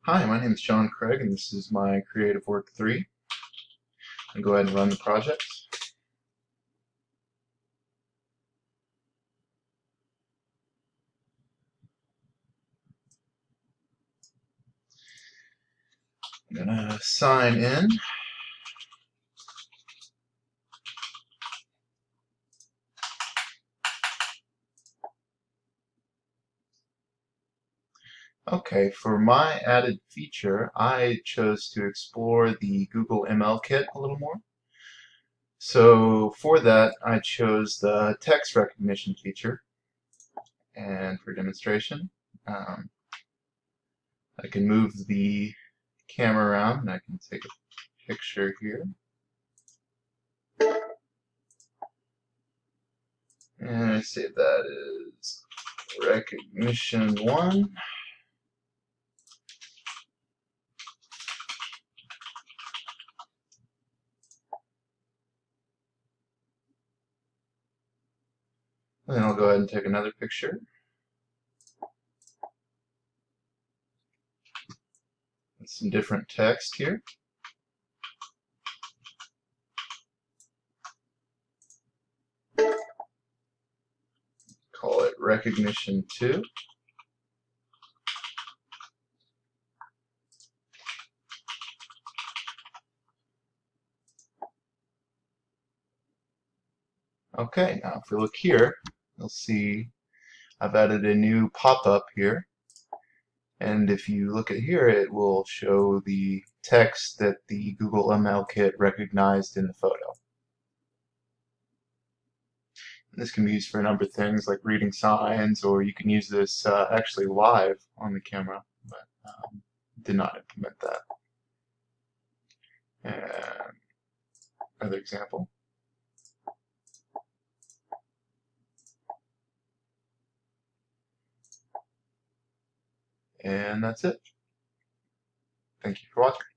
Hi, my name is John Craig, and this is my CreativeWork3. I'll go ahead and run the project. I'm gonna sign in. Okay, for my added feature, I chose to explore the Google ML Kit a little more. So for that, I chose the text recognition feature. And for demonstration, um, I can move the camera around and I can take a picture here. And I say that is recognition 1. And then I'll go ahead and take another picture. With some different text here. Call it recognition 2. Okay, now if we look here, you'll see I've added a new pop-up here. And if you look at here, it will show the text that the Google ML Kit recognized in the photo. This can be used for a number of things like reading signs, or you can use this actually live on the camera, but did not implement that. And another example. And that's it. Thank you for watching.